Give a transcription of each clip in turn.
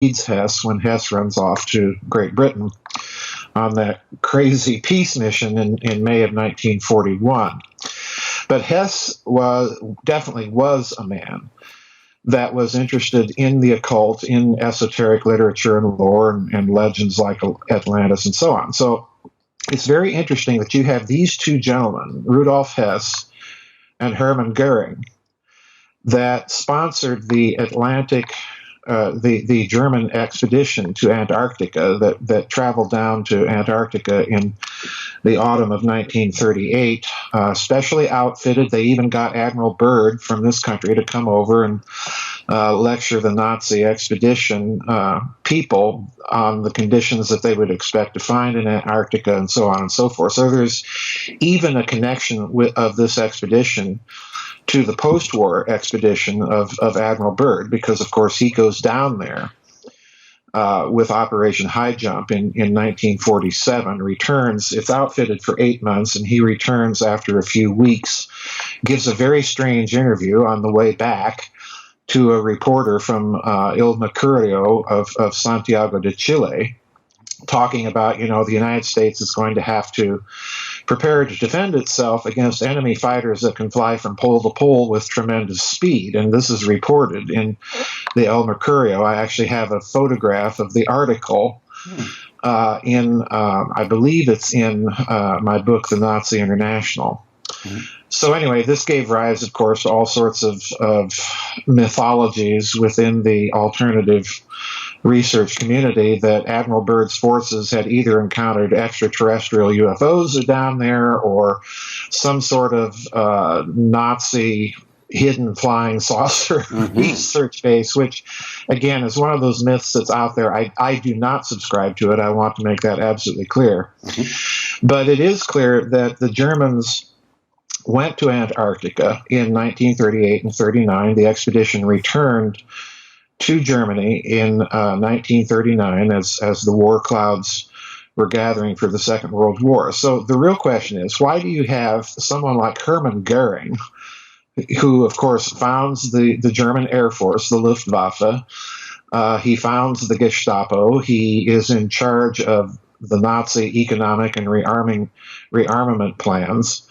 succeeds Hess when Hess runs off to Great Britain on that crazy peace mission in May of 1941. But Hess definitely was a man that was interested in the occult, in esoteric literature and lore and legends like Atlantis and so on. So it's very interesting that you have these two gentlemen, Rudolf Hess and Hermann Goering, that sponsored the the German expedition to Antarctica that traveled down to Antarctica in the autumn of 1938, specially outfitted. They even got Admiral Byrd from this country to come over and lecture the Nazi expedition people on the conditions that they would expect to find in Antarctica and so on and so forth. So there's even a connection of this expedition to the post-war expedition of Admiral Byrd, because, of course, he goes down there with Operation High Jump in 1947, returns. It's outfitted for 8 months, and he returns after a few weeks, gives a very strange interview on the way back to a reporter from Il Mercurio of Santiago de Chile, talking about, the United States is going to have to prepare to defend itself against enemy fighters that can fly from pole to pole with tremendous speed. And this is reported in the El Mercurio. I actually have a photograph of the article I believe it's in my book, The Nazi International. So anyway, this gave rise, of course, to all sorts of mythologies within the alternative research community that Admiral Byrd's forces had either encountered extraterrestrial UFOs down there or some sort of Nazi hidden flying saucer research base, which, again, is one of those myths that's out there. I do not subscribe to it. I want to make that absolutely clear. But it is clear that the Germans went to Antarctica in 1938 and 39. The expedition returned to Germany in 1939 as the war clouds were gathering for the Second World War. So the real question is, why do you have someone like Hermann Goering, who, of course, founds the German Air Force, the Luftwaffe? He founds the Gestapo. He is in charge of the Nazi economic and rearmament plans.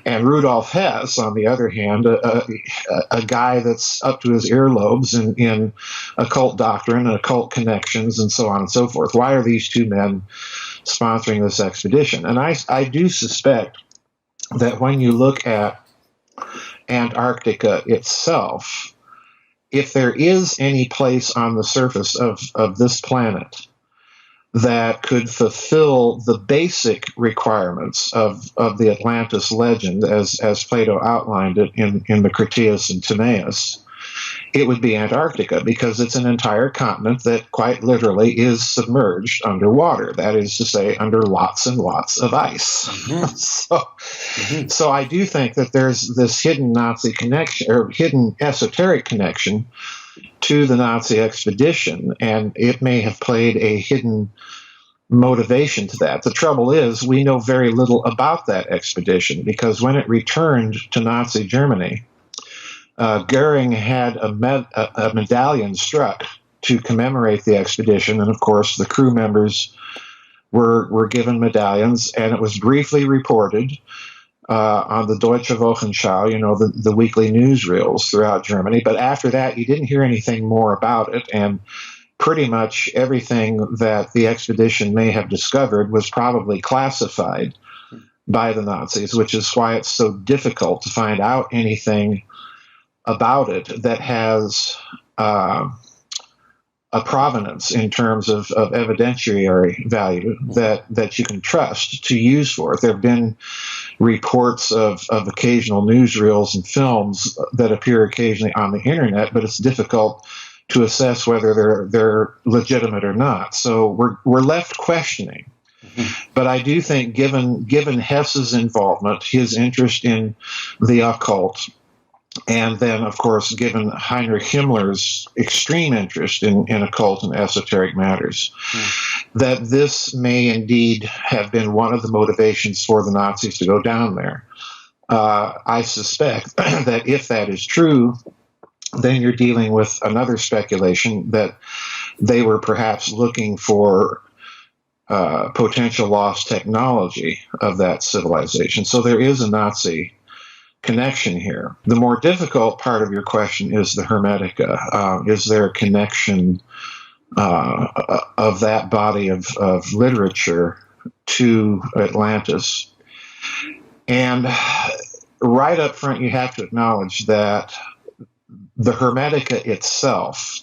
And Rudolf Hess, on the other hand, a guy that's up to his earlobes in occult doctrine, occult connections, and so on and so forth. Why are these two men sponsoring this expedition? And I do suspect that when you look at Antarctica itself, if there is any place on the surface of this planet that could fulfill the basic requirements of the Atlantis legend, as Plato outlined it in the Critias and Timaeus, it would be Antarctica, because it's an entire continent that quite literally is submerged underwater. That is to say, under lots and lots of ice. So I do think that there's this hidden Nazi connection, or hidden esoteric connection to the Nazi expedition, and it may have played a hidden motivation to that. The trouble is, we know very little about that expedition, because when it returned to Nazi Germany, Goering had a medallion struck to commemorate the expedition, and of course the crew members were given medallions, and it was briefly reported on the Deutsche Wochenschau, the weekly newsreels throughout Germany. But after that, you didn't hear anything more about it, and pretty much everything that the expedition may have discovered was probably classified by the Nazis, which is why it's so difficult to find out anything about it that has a provenance in terms of evidentiary value that you can trust to use for it. There have been reports of occasional newsreels and films that appear occasionally on the internet, but it's difficult to assess whether they're legitimate or not. So we're left questioning. But I do think, given Hess's involvement, his interest in the occult, and then, of course, given Heinrich Himmler's extreme interest in occult and esoteric matters, that this may indeed have been one of the motivations for the Nazis to go down there. I suspect that if that is true, then you're dealing with another speculation that they were perhaps looking for potential lost technology of that civilization. So there is a Nazi connection here. The more difficult part of your question is the Hermetica. Is there a connection of that body of literature to Atlantis? And right up front, you have to acknowledge that the Hermetica itself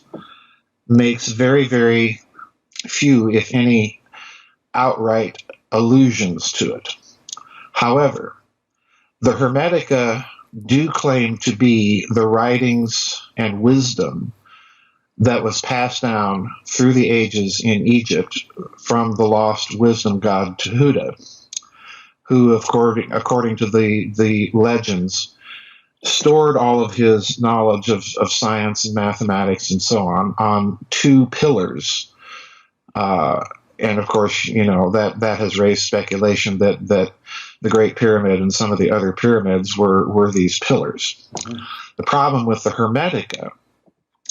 makes very, very few, if any, outright allusions to it. However, the Hermetica do claim to be the writings and wisdom that was passed down through the ages in Egypt from the lost wisdom god Tehuda, who, according to the legends, stored all of his knowledge of science and mathematics and so on two pillars. And of course, that has raised speculation that the Great Pyramid and some of the other pyramids were these pillars. Mm-hmm. The problem with the Hermetica,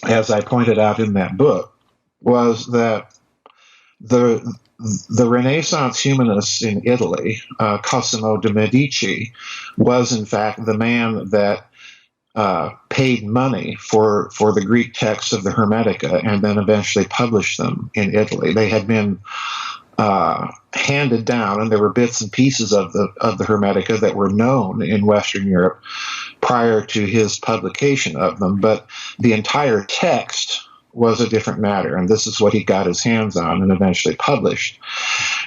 as I pointed out in that book, was that the Renaissance humanists in Italy, Cosimo de' Medici, was in fact the man that paid money for the Greek texts of the Hermetica and then eventually published them in Italy. They had been handed down, and there were bits and pieces of the Hermetica that were known in Western Europe prior to his publication of them, but the entire text was a different matter, and this is what he got his hands on and eventually published.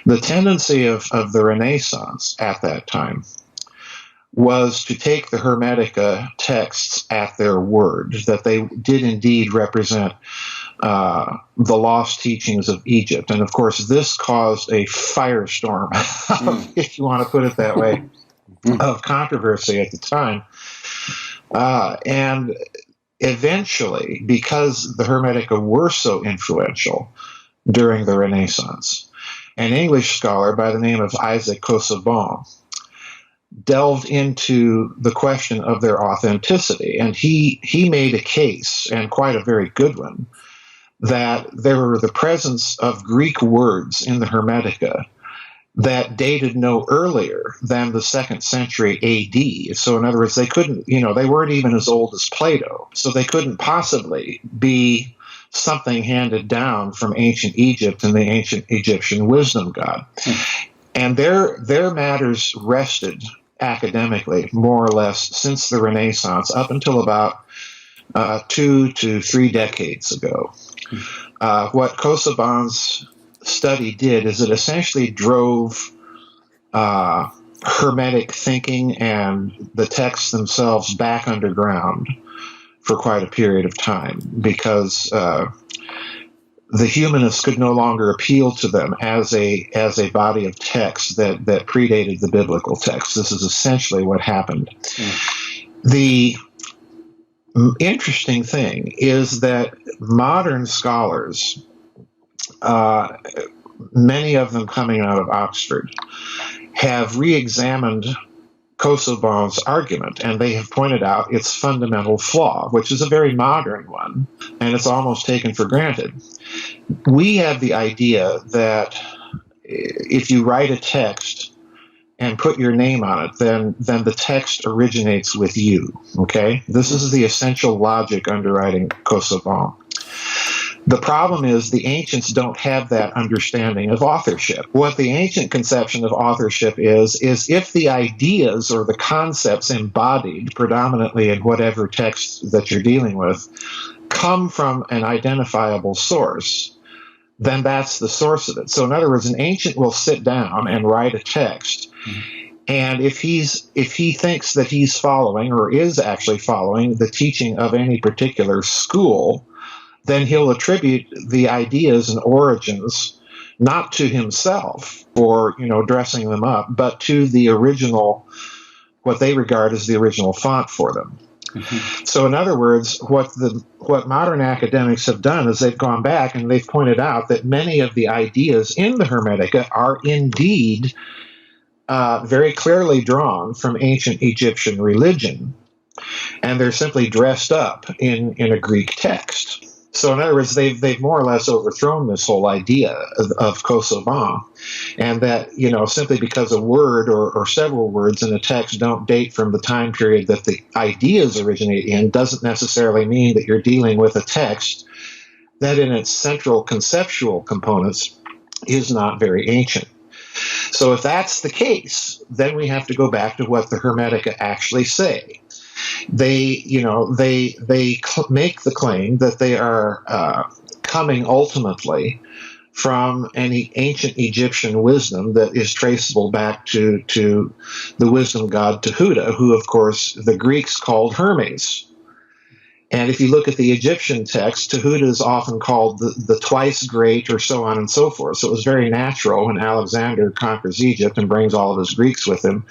The tendency of the Renaissance at that time was to take the Hermetica texts at their word, that they did indeed represent the lost teachings of Egypt. And of course, this caused a firestorm, if you want to put it that way, of controversy at the time. And eventually, because the Hermetica were so influential during the Renaissance, an English scholar by the name of Isaac Casaubon delved into the question of their authenticity. And he made a case, and quite a very good one, that there were the presence of Greek words in the Hermetica that dated no earlier than the 2nd century AD. So in other words, they couldn't, they weren't even as old as Plato. So they couldn't possibly be something handed down from ancient Egypt and the ancient Egyptian wisdom god. And their matters rested academically, more or less, since the Renaissance, up until about 2 to 3 decades ago. What Casaubon's study did is it essentially drove Hermetic thinking and the texts themselves back underground for quite a period of time, because the humanists could no longer appeal to them as a body of text that predated the biblical text. This is essentially what happened. The interesting thing is that modern scholars, many of them coming out of Oxford, have re-examined Casaubon's argument, and they have pointed out its fundamental flaw, which is a very modern one, and it's almost taken for granted. We have the idea that if you write a text and put your name on it, then the text originates with you, okay? This is the essential logic underwriting Casaubon. The problem is the ancients don't have that understanding of authorship. What the ancient conception of authorship is if the ideas or the concepts embodied predominantly in whatever text that you're dealing with come from an identifiable source, then that's the source of it. So in other words, an ancient will sit down and write a text, and if he thinks that he's following or is actually following the teaching of any particular school, then he'll attribute the ideas and origins not to himself or, dressing them up, but to the original, what they regard as the original font for them. Mm-hmm. So in other words, what modern academics have done is they've gone back and they've pointed out that many of the ideas in the Hermetica are indeed very clearly drawn from ancient Egyptian religion, and they're simply dressed up in a Greek text. So in other words, they've more or less overthrown this whole idea of Kosovo, and that, simply because a word or several words in a text don't date from the time period that the ideas originate in doesn't necessarily mean that you're dealing with a text that in its central conceptual components is not very ancient. So if that's the case, then we have to go back to what the Hermetica actually say. They make the claim that they are coming ultimately from any ancient Egyptian wisdom that is traceable back to the wisdom god Tehuta, who, of course, the Greeks called Hermes. And if you look at the Egyptian text, Tehuta is often called the twice great, or so on and so forth. So it was very natural when Alexander conquers Egypt and brings all of his Greeks with him,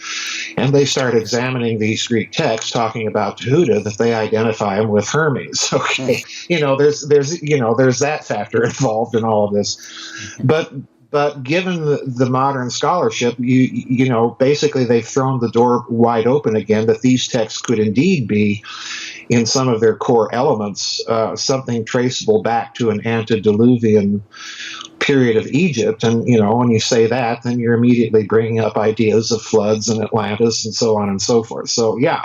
and they start examining these Greek texts talking about Tehuta, that they identify him with Hermes. Okay, there's that factor involved in all of this, but given the modern scholarship, basically they've thrown the door wide open again that these texts could indeed be, in some of their core elements, something traceable back to an antediluvian period of Egypt. And, when you say that, then you're immediately bringing up ideas of floods and Atlantis and so on and so forth. So, yeah,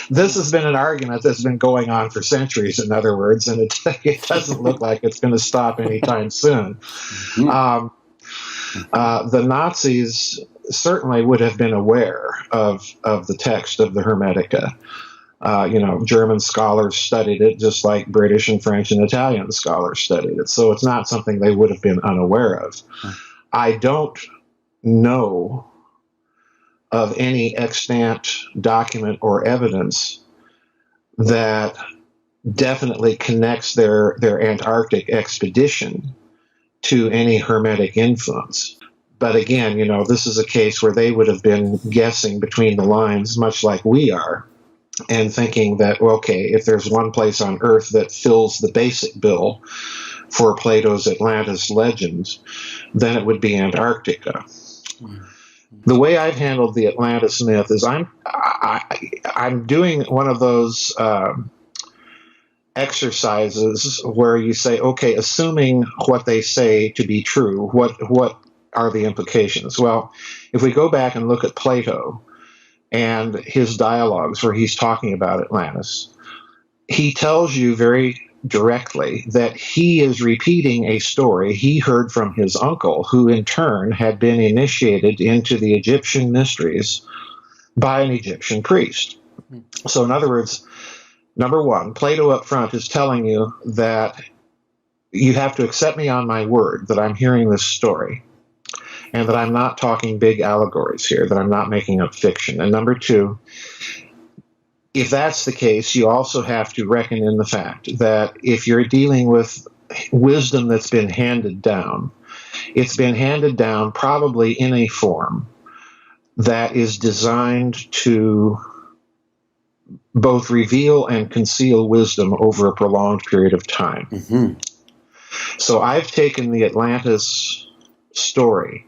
this has been an argument that's been going on for centuries, in other words, and it doesn't look like it's going to stop anytime soon. The Nazis certainly would have been aware of the text of the Hermetica. German scholars studied it just like British and French and Italian scholars studied it. So it's not something they would have been unaware of. I don't know of any extant document or evidence that definitely connects their Antarctic expedition to any Hermetic influence. But again, this is a case where they would have been guessing between the lines, much like we are, and thinking that, well, okay, if there's one place on Earth that fills the basic bill for Plato's Atlantis legend, then it would be Antarctica. The way I've handled the Atlantis myth is I'm doing one of those exercises where you say, okay, assuming what they say to be true, what are the implications? Well, if we go back and look at Plato and his dialogues where he's talking about Atlantis, he tells you very directly that he is repeating a story he heard from his uncle, who in turn had been initiated into the Egyptian mysteries by an Egyptian priest. So in other words, number one, Plato up front is telling you that you have to accept me on my word that I'm hearing this story, and that I'm not talking big allegories here, that I'm not making up fiction. And number two, if that's the case, you also have to reckon in the fact that if you're dealing with wisdom that's been handed down, it's been handed down probably in a form that is designed to both reveal and conceal wisdom over a prolonged period of time. Mm-hmm. So I've taken the Atlantis story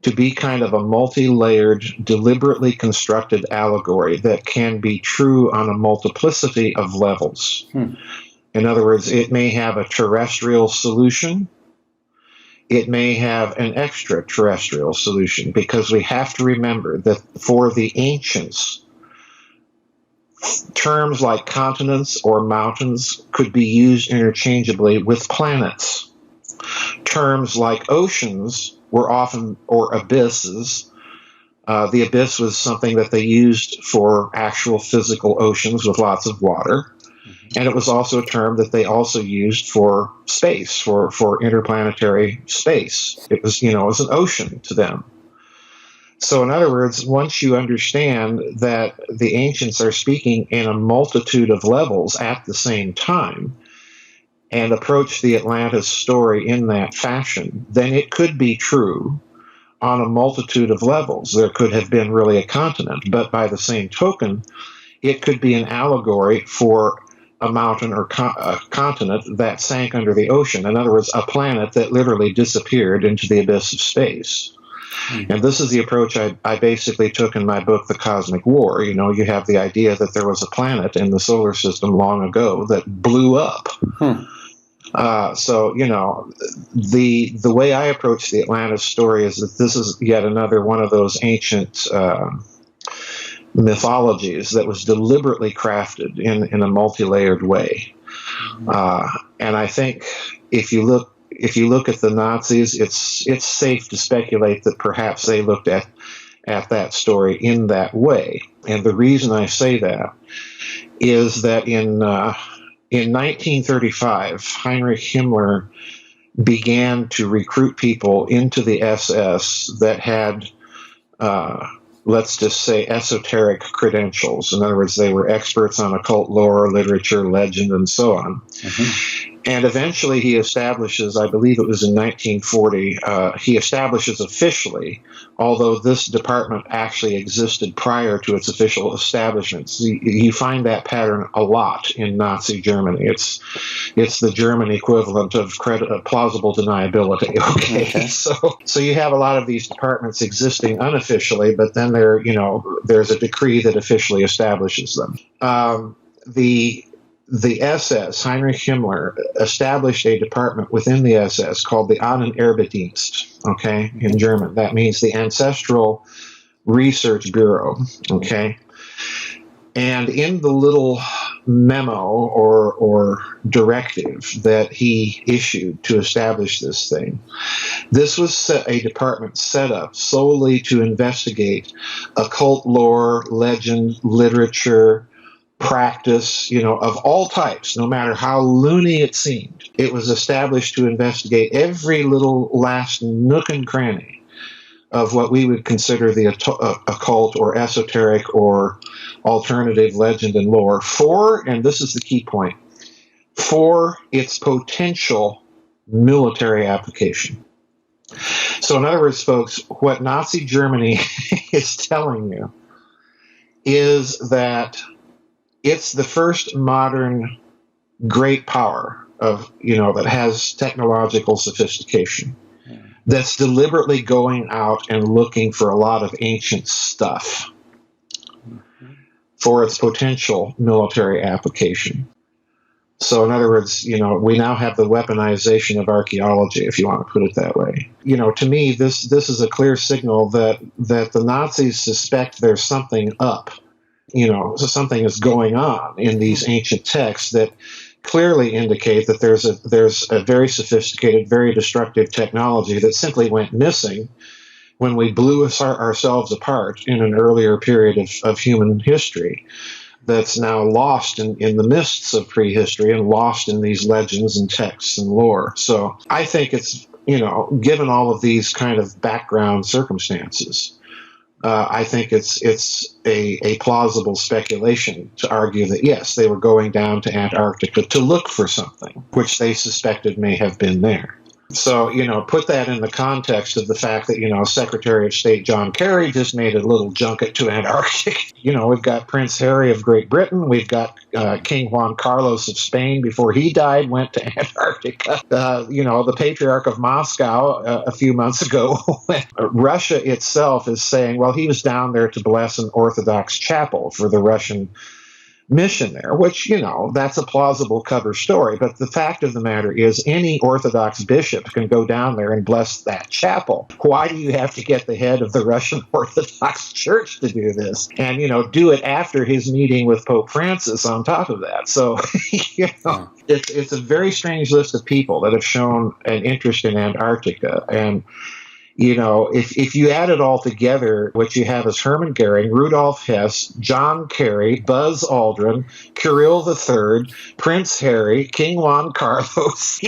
to be kind of a multi-layered, deliberately constructed allegory that can be true on a multiplicity of levels. In other words, it may have a terrestrial solution. It may have an extraterrestrial solution, because we have to remember that for the ancients, terms like continents or mountains could be used interchangeably with planets. Terms like oceans were often, or abysses. The abyss was something that they used for actual physical oceans with lots of water. And it was also a term that they also used for space, for interplanetary space. It was, it was an ocean to them. So in other words, once you understand that the ancients are speaking in a multitude of levels at the same time, and approach the Atlantis story in that fashion, then it could be true on a multitude of levels. There could have been really a continent, but by the same token, it could be an allegory for a mountain or a continent that sank under the ocean. In other words, a planet that literally disappeared into the abyss of space. And this is the approach I basically took in my book, The Cosmic War. You know, you have the idea that there was a planet in the solar system long ago that blew up. So, you know, the way I approach the Atlantis story is that this is yet another one of those ancient mythologies that was deliberately crafted in a multi-layered way. And I think if you look at the Nazis, it's safe to speculate that perhaps they looked at that story in that way. And the reason I say that is that in 1935, Heinrich Himmler began to recruit people into the SS that had, let's just say, esoteric credentials. In other words, they were experts on occult lore, literature, legend, and so on. And eventually he establishes, I believe it was in 1940, he establishes officially, although this department actually existed prior to its official establishment. So you find that pattern a lot in Nazi Germany. It's the German equivalent of plausible deniability. Okay. So you have a lot of these departments existing unofficially, but then there's a decree that officially establishes them. The SS, Heinrich Himmler, established a department within the SS called the Ahnenerbe-Dienst, okay, in German. That means the Ancestral Research Bureau, okay? And in the little memo or directive that he issued to establish this thing, this was a department set up solely to investigate occult lore, legend, literature, practice, of all types, no matter how loony it seemed. It was established to investigate every little last nook and cranny of what we would consider the occult or esoteric or alternative legend and lore and this is the key point, for its potential military application. So in other words, folks, what Nazi Germany is telling you is that it's the first modern great power that has technological sophistication that's deliberately going out and looking for a lot of ancient stuff for its potential military application. So in other words, we now have the weaponization of archaeology, if you want to put it that way. To me, this is a clear signal that the Nazis suspect there's something up. So something is going on in these ancient texts that clearly indicate that there's a very sophisticated, very destructive technology that simply went missing when we blew ourselves apart in an earlier period of human history that's now lost in the mists of prehistory and lost in these legends and texts and lore. So I think it's, given all of these kind of background circumstances, I think it's a plausible speculation to argue that, yes, they were going down to Antarctica to look for something, which they suspected may have been there. So, put that in the context of the fact that, Secretary of State John Kerry just made a little junket to Antarctica. We've got Prince Harry of Great Britain. We've got King Juan Carlos of Spain, before he died, went to Antarctica. The Patriarch of Moscow a few months ago, Russia itself is saying, well, he was down there to bless an Orthodox chapel for the Russian mission there, which, that's a plausible cover story. But the fact of the matter is, any Orthodox bishop can go down there and bless that chapel. Why do you have to get the head of the Russian Orthodox Church to do this? And, do it after his meeting with Pope Francis on top of that. So, it's a very strange list of people that have shown an interest in Antarctica. And if you add it all together, what you have is Hermann Goering, Rudolf Hess, John Kerry, Buzz Aldrin, Kirill III, Prince Harry, King Juan Carlos.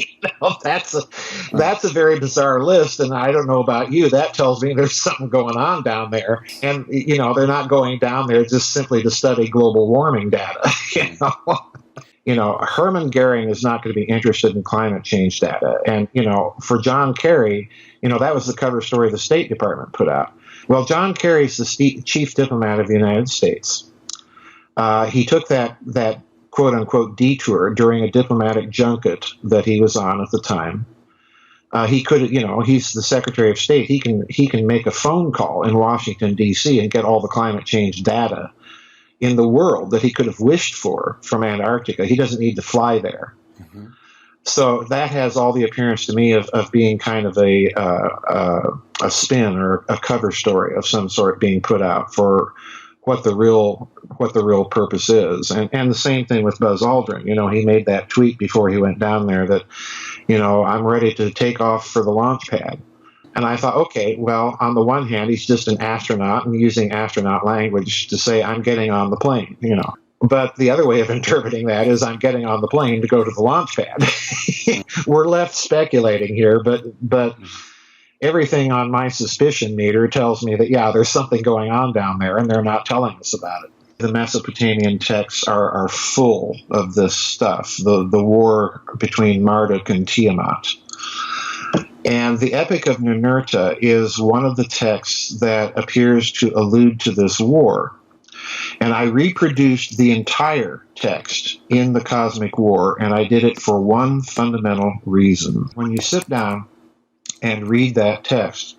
That's a very bizarre list, and I don't know about you. That tells me there's something going on down there. And, they're not going down there just simply to study global warming data. Hermann Goering is not going to be interested in climate change data. And, for John Kerry, that was the cover story the State Department put out. Well, John Kerry's the chief diplomat of the United States. He took that quote-unquote detour during a diplomatic junket that he was on at the time He could, he's the Secretary of State. He can make a phone call in Washington D.C. and get all the climate change data in the world that he could have wished for from Antarctica. He doesn't need to fly there. Mm-hmm. So that has all the appearance to me of being kind of a spin or a cover story of some sort being put out for what the real purpose is. And the same thing with Buzz Aldrin. He made that tweet before he went down there that, I'm ready to take off for the launch pad. And I thought, okay, well, on the one hand, he's just an astronaut and using astronaut language to say, I'm getting on the plane, But the other way of interpreting that is I'm getting on the plane to go to the launch pad. We're left speculating here, but everything on my suspicion meter tells me that, yeah, there's something going on down there, and they're not telling us about it. The Mesopotamian texts are full of this stuff, the war between Marduk and Tiamat. And the Epic of Ninurta is one of the texts that appears to allude to this war. And I reproduced the entire text in the Cosmic War, and I did it for one fundamental reason. When you sit down and read that text,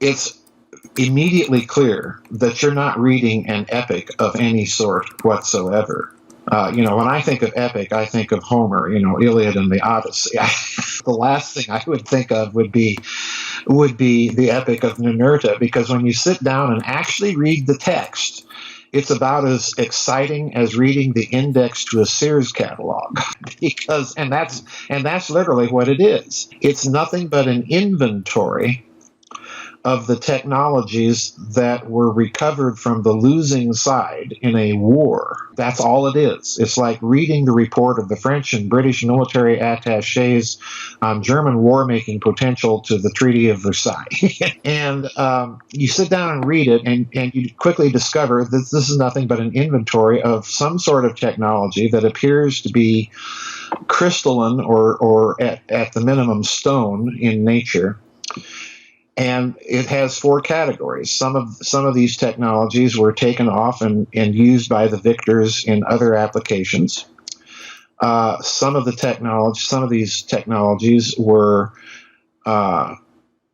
it's immediately clear that you're not reading an epic of any sort whatsoever. When I think of epic, I think of Homer, Iliad and the Odyssey. The last thing I would think of would be the Epic of Ninurta, because when you sit down and actually read the text, it's about as exciting as reading the index to a Sears catalog, and that's literally what it is. It's nothing but an inventory of the technologies that were recovered from the losing side in a war. That's all it is. It's like reading the report of the French and British military attachés on German war-making potential to the Treaty of Versailles. And you sit down and read it, and you quickly discover that this is nothing but an inventory of some sort of technology that appears to be crystalline or at the minimum stone in nature. And it has four categories. Some of these technologies were taken off and used by the victors in other applications. Some of these technologies were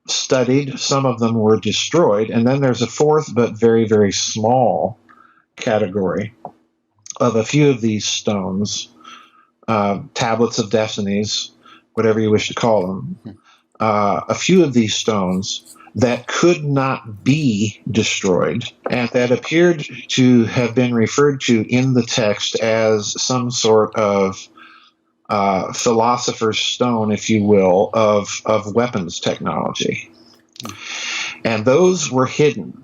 studied. Some of them were destroyed. And then there's a fourth but very, very small category of a few of these stones, tablets of destinies, whatever you wish to call them. A few of these stones that could not be destroyed and that appeared to have been referred to in the text as some sort of philosopher's stone, if you will, of weapons technology. And those were hidden.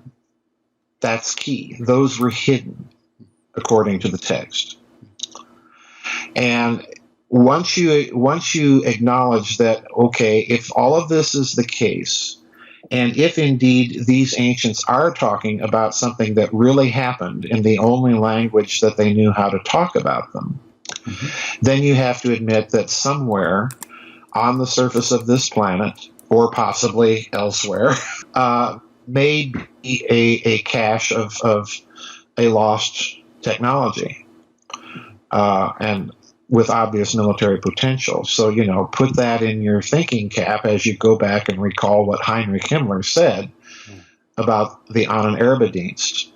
That's key. Those were hidden, according to the text. And once you acknowledge that, okay, if all of this is the case, and if indeed these ancients are talking about something that really happened in the only language that they knew how to talk about them, then you have to admit that somewhere on the surface of this planet, or possibly elsewhere, may be a cache of a lost technology. And with obvious military potential. So, put that in your thinking cap as you go back and recall what Heinrich Himmler said about the Ahnenerbe-Dienst.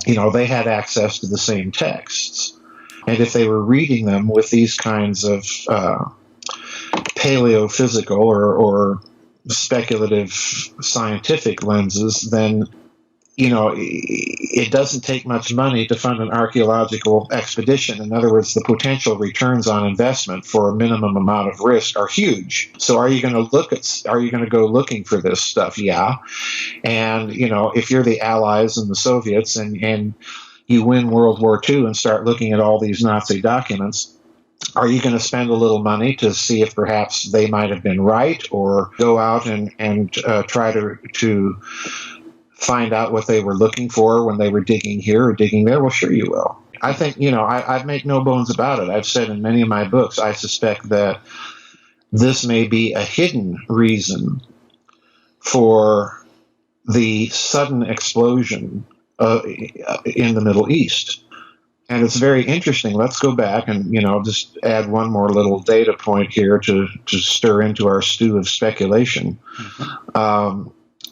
They had access to the same texts. And if they were reading them with these kinds of paleophysical or speculative scientific lenses, then it doesn't take much money to fund an archaeological expedition. In other words, the potential returns on investment for a minimum amount of risk are huge. So are you going to go looking for this stuff? Yeah. And, if you're the Allies and the Soviets and you win World War II and start looking at all these Nazi documents, are you going to spend a little money to see if perhaps they might have been right, or go out and try to find out what they were looking for when they were digging here or digging there? Well, sure you will. I think, I make no bones about it. I've said in many of my books, I suspect that this may be a hidden reason for the sudden explosion in the Middle East. And it's very interesting. Let's go back and, just add one more little data point here to stir into our stew of speculation.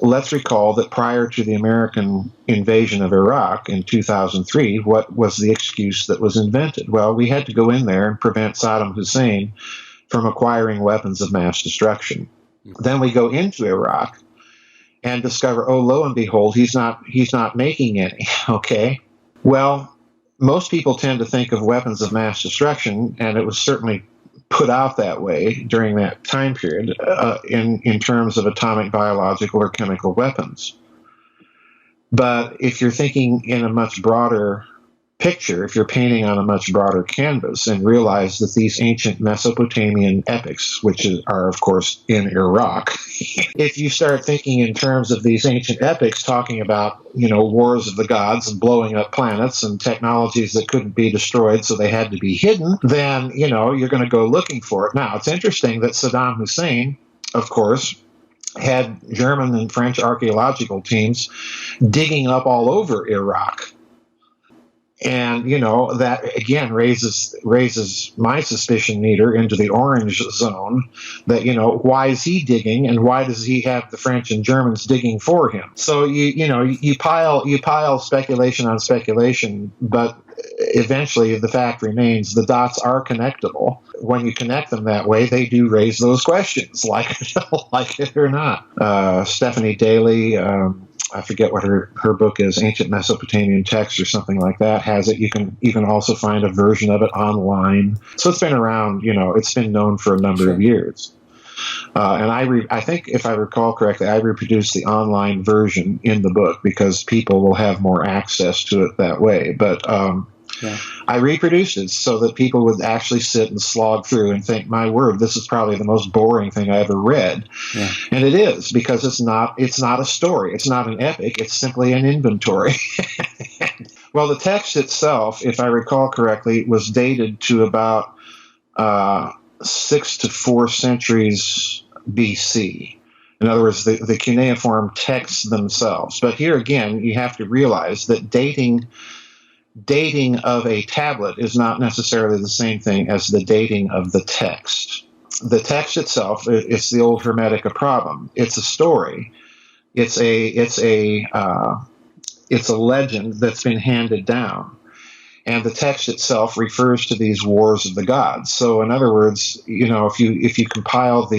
Let's recall that prior to the American invasion of Iraq in 2003, what was the excuse that was invented? Well, we had to go in there and prevent Saddam Hussein from acquiring weapons of mass destruction. Then we go into Iraq and discover, oh, lo and behold, he's not making any. Okay. Well, most people tend to think of weapons of mass destruction, and it was certainly put out that way during that time period in terms of atomic, biological, or chemical weapons. But if you're thinking in a much broader picture, if you're painting on a much broader canvas, and realize that these ancient Mesopotamian epics, which are, of course, in Iraq, if you start thinking in terms of these ancient epics talking about, wars of the gods and blowing up planets and technologies that couldn't be destroyed, so they had to be hidden, then, you're going to go looking for it. Now, it's interesting that Saddam Hussein, of course, had German and French archaeological teams digging up all over Iraq. And, that, again, raises my suspicion meter into the orange zone that, why is he digging and why does he have the French and Germans digging for him? So, you pile speculation on speculation, but eventually the fact remains the dots are connectable. When you connect them that way, they do raise those questions, like it or not. Stephanie Daly, I forget what her book is, Ancient Mesopotamian Texts or something like that, has it. You can also find a version of it online. So it's been around, it's been known for a number of years. And I think, if I recall correctly, I reproduced the online version in the book because people will have more access to it that way. But I reproduced it so that people would actually sit and slog through and think, my word, this is probably the most boring thing I ever read. Yeah. And it is, because it's not a story. It's not an epic. It's simply an inventory. Well, the text itself, if I recall correctly, was dated to about 6 to 4 centuries BC. In other words, the cuneiform texts themselves. But here again, you have to realize that dating of a tablet is not necessarily the same thing as the dating of the text. The text itself, it's the old Hermetica problem. It's a story. It's a legend that's been handed down. And the text itself refers to these wars of the gods. So, in other words, if you compile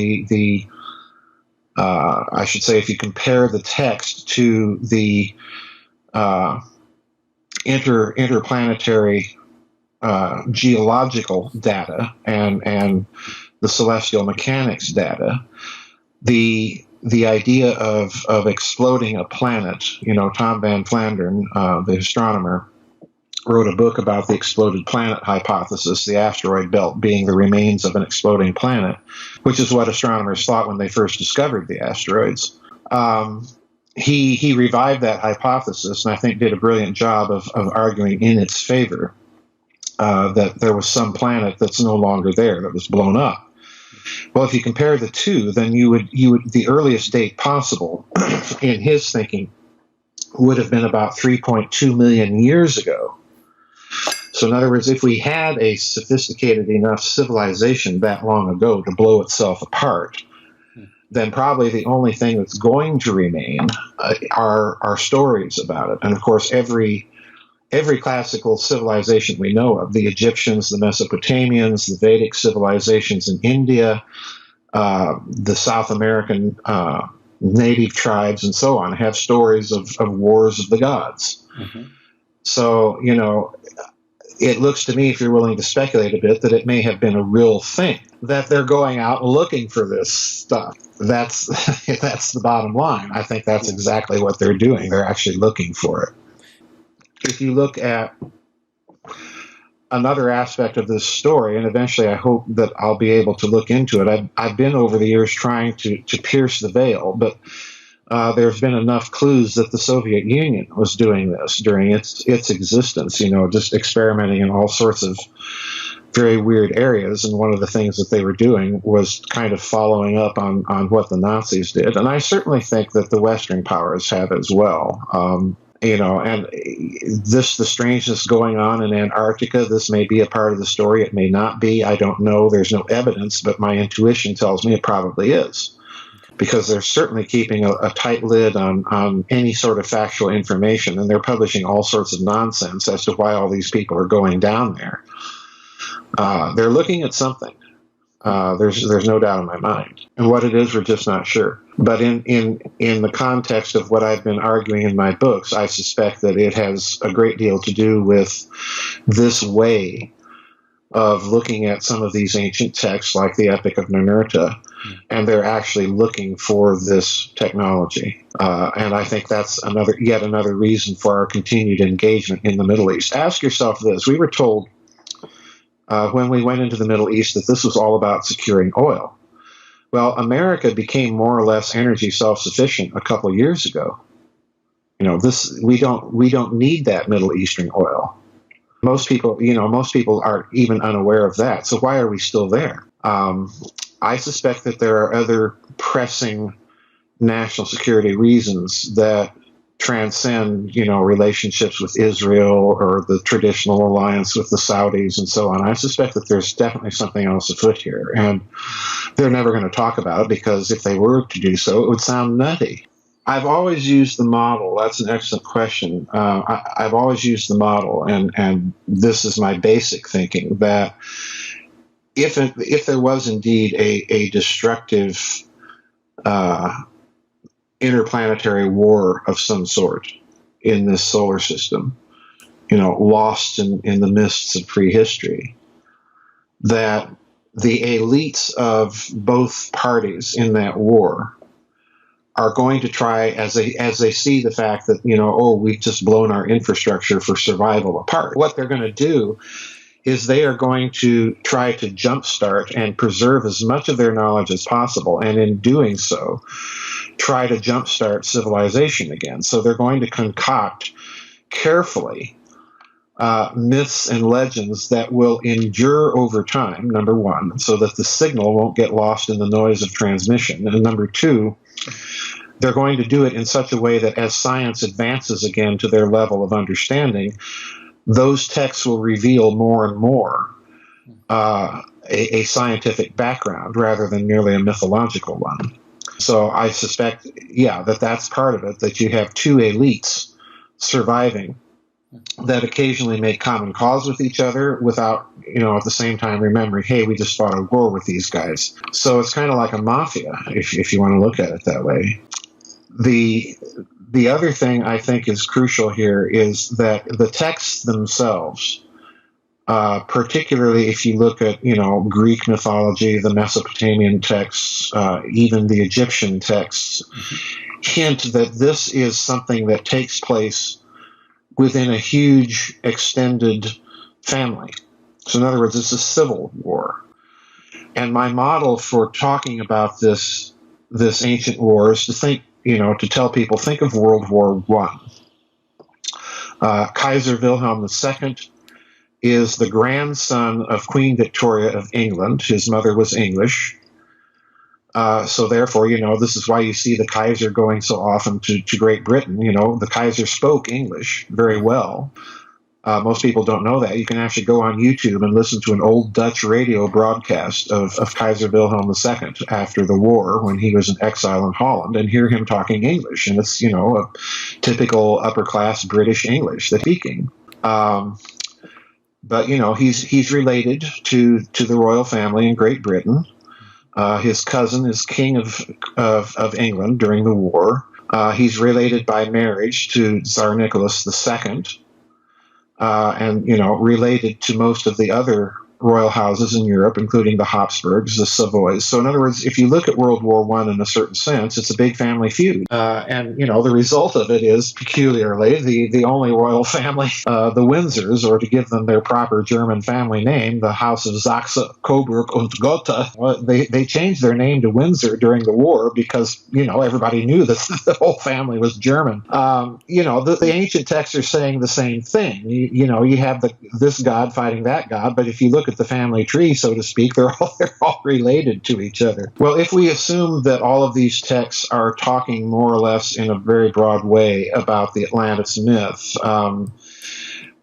I should say, if you compare the text to the interplanetary geological data and the celestial mechanics data, the idea of exploding a planet, Tom Van Flandern, the astronomer, wrote a book about the exploded planet hypothesis, the asteroid belt being the remains of an exploding planet, which is what astronomers thought when they first discovered the asteroids. He revived that hypothesis, and I think did a brilliant job of arguing in its favor, that there was some planet that's no longer there, that was blown up. Well, if you compare the two, then you would the earliest date possible, in his thinking, would have been about 3.2 million years ago. So in other words, if we had a sophisticated enough civilization that long ago to blow itself apart, then probably the only thing that's going to remain are stories about it. And of course, every classical civilization we know of, the Egyptians, the Mesopotamians, the Vedic civilizations in India, the South American native tribes, and so on, have stories of wars of the gods. Mm-hmm. So, it looks to me, if you're willing to speculate a bit, that it may have been a real thing, that they're going out looking for this stuff. That's the bottom line. I think that's exactly what they're doing. They're actually looking for it. If you look at another aspect of this story, and eventually I hope that I'll be able to look into it. I've been over the years trying to pierce the veil, but there's been enough clues that the Soviet Union was doing this during its existence, just experimenting in all sorts of very weird areas. And one of the things that they were doing was kind of following up on what the Nazis did. And I certainly think that the Western powers have as well. And the strangeness going on in Antarctica, this may be a part of the story. It may not be. I don't know. There's no evidence, but my intuition tells me it probably is, because they're certainly keeping a tight lid on any sort of factual information, and they're publishing all sorts of nonsense as to why all these people are going down there. They're looking at something. There's no doubt in my mind. And what it is, we're just not sure. But in the context of what I've been arguing in my books, I suspect that it has a great deal to do with this way of looking at some of these ancient texts, like the Epic of Ninurta, and they're actually looking for this technology. And I think that's yet another reason for our continued engagement in the Middle East. Ask yourself this. We were told when we went into the Middle East that this was all about securing oil. Well, America became more or less energy self-sufficient a couple of years ago. We don't need that Middle Eastern oil. Most people aren't even unaware of that. So why are we still there? I suspect that there are other pressing national security reasons that transcend, relationships with Israel or the traditional alliance with the Saudis and so on. I suspect that there's definitely something else afoot here, and they're never going to talk about it, because if they were to do so, it would sound nutty. I've always used the model. That's an excellent question. I've always used the model, and this is my basic thinking, that if there was indeed a destructive interplanetary war of some sort in this solar system, lost in the mists of prehistory, that the elites of both parties in that war are going to try, as they see the fact that, we've just blown our infrastructure for survival apart. What they're going to do is they are going to try to jumpstart and preserve as much of their knowledge as possible, and in doing so, try to jumpstart civilization again. So they're going to concoct carefully myths and legends that will endure over time, number one, so that the signal won't get lost in the noise of transmission. And number two, they're going to do it in such a way that as science advances again to their level of understanding, those texts will reveal more and more a scientific background rather than merely a mythological one. So I suspect, that's part of it, that you have two elites surviving that occasionally make common cause with each other without, at the same time remembering, hey, we just fought a war with these guys. So it's kind of like a mafia, if you want to look at it that way. The other thing I think is crucial here is that the texts themselves, particularly if you look at, Greek mythology, the Mesopotamian texts, even the Egyptian texts, hint that this is something that takes place within a huge extended family. So in other words, it's a civil war. And my model for talking about this ancient war is to think, to tell people, think of World War I. Kaiser Wilhelm II is the grandson of Queen Victoria of England. His mother was English. So therefore, this is why you see the Kaiser going so often to Great Britain. The Kaiser spoke English very well. Most people don't know that. You can actually go on YouTube and listen to an old Dutch radio broadcast of Kaiser Wilhelm II after the war, when he was in exile in Holland, and hear him talking English. And it's, a typical upper-class British English that's speaking. But, he's related to the royal family in Great Britain. His cousin is king of England during the war. He's related by marriage to Tsar Nicholas II. And, related to most of the other royal houses in Europe, including the Habsburgs, the Savoys. So in other words, if you look at World War I in a certain sense, it's a big family feud. And, the result of it is, peculiarly, the only royal family, the Windsors, or to give them their proper German family name, the House of Saxe, Coburg und Gotha, they changed their name to Windsor during the war because, everybody knew that the whole family was German. The ancient texts are saying the same thing. You have this god fighting that god, but if you look at at the family tree, so to speak, they're all related to each other. Well, if we assume that all of these texts are talking more or less in a very broad way about the Atlantis myth,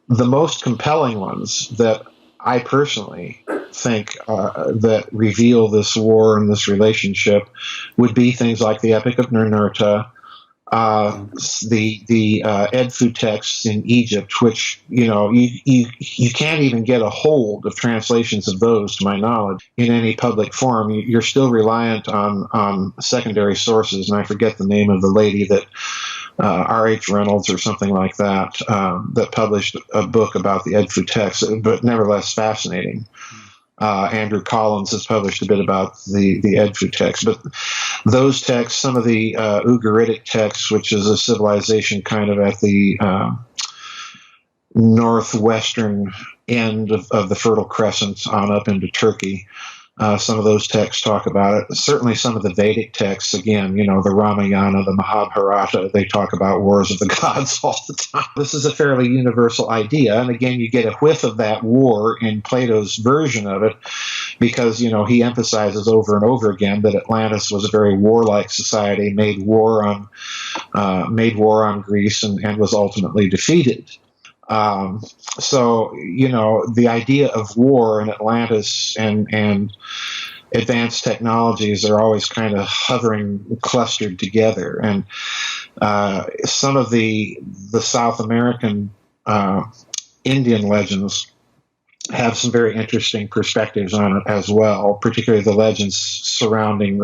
the most compelling ones that I personally think that reveal this war and this relationship would be things like the Epic of Ninurta, the Edfu texts in Egypt, which you can't even get a hold of translations of those, to my knowledge, in any public forum. You're still reliant on secondary sources, and I forget the name of the lady that R.H. Reynolds or something like that that published a book about the Edfu text, but nevertheless fascinating. Andrew Collins has published a bit about the Edfu text, but those texts, some of the Ugaritic texts, which is a civilization kind of at the northwestern end of the Fertile Crescent on up into Turkey. Some of those texts talk about it. Certainly some of the Vedic texts, again, the Ramayana, the Mahabharata, they talk about wars of the gods all the time. This is a fairly universal idea. And again, you get a whiff of that war in Plato's version of it because, he emphasizes over and over again that Atlantis was a very warlike society, made war on Greece and was ultimately defeated. So, the idea of war in Atlantis and advanced technologies are always kind of hovering, clustered together. And some of the South American Indian legends have some very interesting perspectives on it as well, particularly the legends surrounding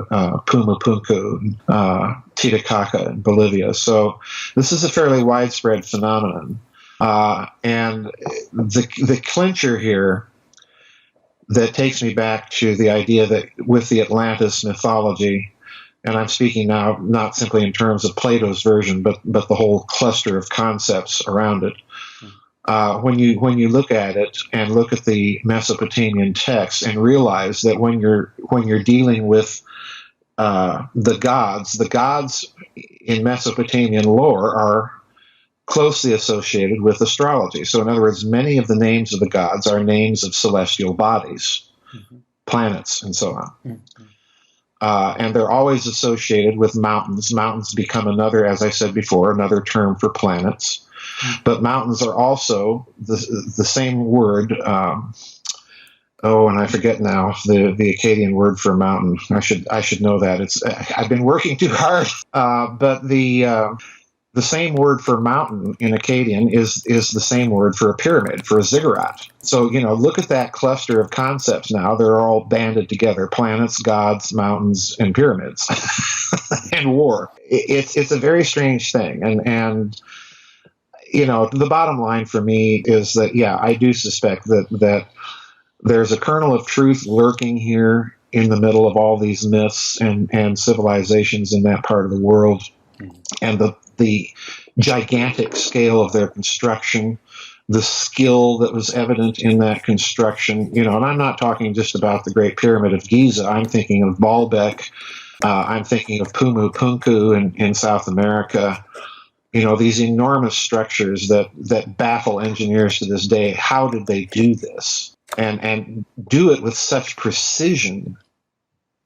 Puma Punku, Titicaca in Bolivia. So this is a fairly widespread phenomenon. And the clincher here that takes me back to the idea that with the Atlantis mythology, and I'm speaking now not simply in terms of Plato's version, but the whole cluster of concepts around it. When you look at it and look at the Mesopotamian texts and realize that when you're dealing with the gods in Mesopotamian lore are closely associated with astrology. So in other words, many of the names of the gods are names of celestial bodies, planets, and so on. And they're always associated with mountains. Mountains become another, as I said before, another term for planets. But mountains are also the same word. And I forget now the Akkadian word for mountain. I should know that. I've been working too hard. But the same word for mountain in Akkadian is the same word for a pyramid, for a ziggurat. So, look at that cluster of concepts now. They're all banded together: planets, gods, mountains, and pyramids, and war. It's a very strange thing. And the bottom line for me is that, yeah, I do suspect that there's a kernel of truth lurking here in the middle of all these myths and civilizations in that part of the world. And the gigantic scale of their construction, the skill that was evident in that construction, and I'm not talking just about the Great Pyramid of Giza. I'm thinking of Baalbek. I'm thinking of Puma Punku in South America. These enormous structures that baffle engineers to this day. How did they do this? And do it with such precision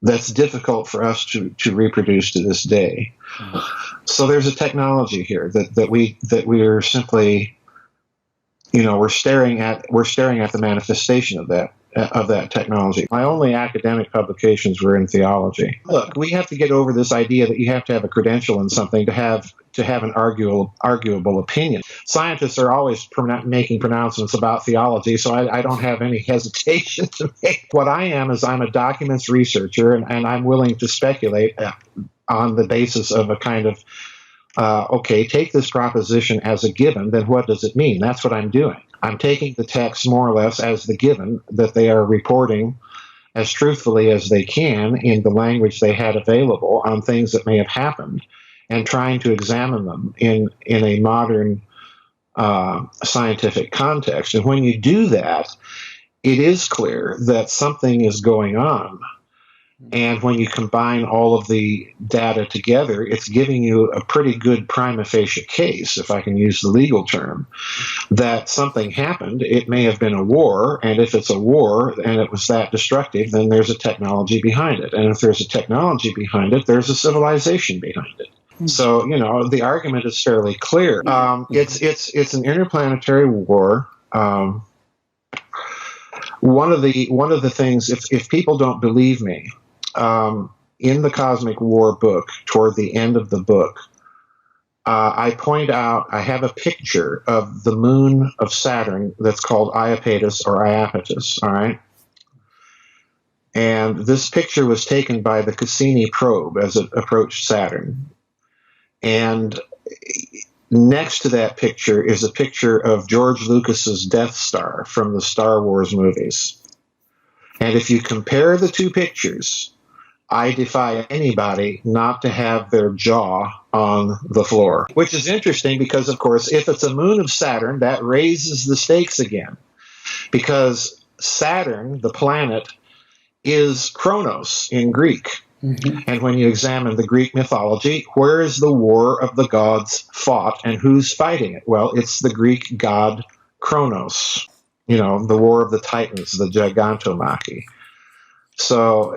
that's difficult for us to reproduce to this day. So there's a technology here that we are simply, we're staring at the manifestation of that technology. My only academic publications were in theology. Look, we have to get over this idea that you have to have a credential in something to have an arguable opinion. Scientists are always making pronouncements about theology, so I don't have any hesitation to make. What I am is I'm a documents researcher, and I'm willing to speculate on the basis of a kind of, take this proposition as a given, then what does it mean? That's what I'm doing. I'm taking the text more or less as the given that they are reporting as truthfully as they can in the language they had available on things that may have happened, and trying to examine them in a modern scientific context. And when you do that, it is clear that something is going on And when you combine all of the data together, it's giving you a pretty good prima facie case, if I can use the legal term, that something happened. It may have been a war, and if it's a war and it was that destructive, then there's a technology behind it. And if there's a technology behind it, there's a civilization behind it. So, the argument is fairly clear. It's an interplanetary war. One of the things, if people don't believe me, in the Cosmic War book, toward the end of the book, I point out, I have a picture of the moon of Saturn that's called Iapetus or Iapetus, all right? And this picture was taken by the Cassini probe as it approached Saturn. And next to that picture is a picture of George Lucas's Death Star from the Star Wars movies. And if you compare the two pictures, I defy anybody not to have their jaw on the floor. Which is interesting because, of course, if it's a moon of Saturn, that raises the stakes again. Because Saturn, the planet, is Kronos in Greek. Mm-hmm. And when you examine the Greek mythology, where is the war of the gods fought and who's fighting it? Well, it's the Greek god Kronos, the war of the Titans, the Gigantomachy. So,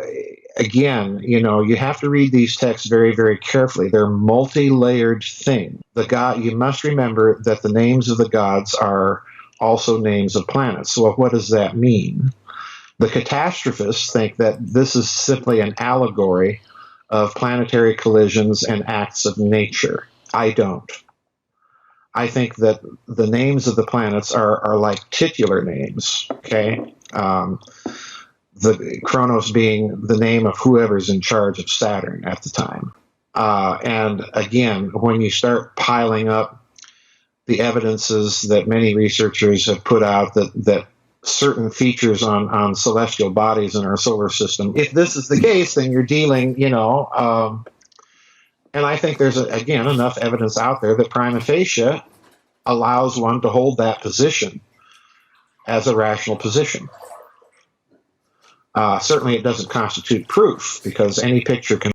again, you have to read these texts very, very carefully. They're multi-layered things. You must remember that the names of the gods are also names of planets. So what does that mean? The catastrophists think that this is simply an allegory of planetary collisions and acts of nature. I don't. I think that the names of the planets are like titular names, okay? The Kronos being the name of whoever's in charge of Saturn at the time. And again, when you start piling up the evidences that many researchers have put out that certain features on celestial bodies in our solar system, if this is the case, then you're dealing, and I think there's, again, enough evidence out there that prima facie allows one to hold that position as a rational position. Certainly it doesn't constitute proof, because any picture can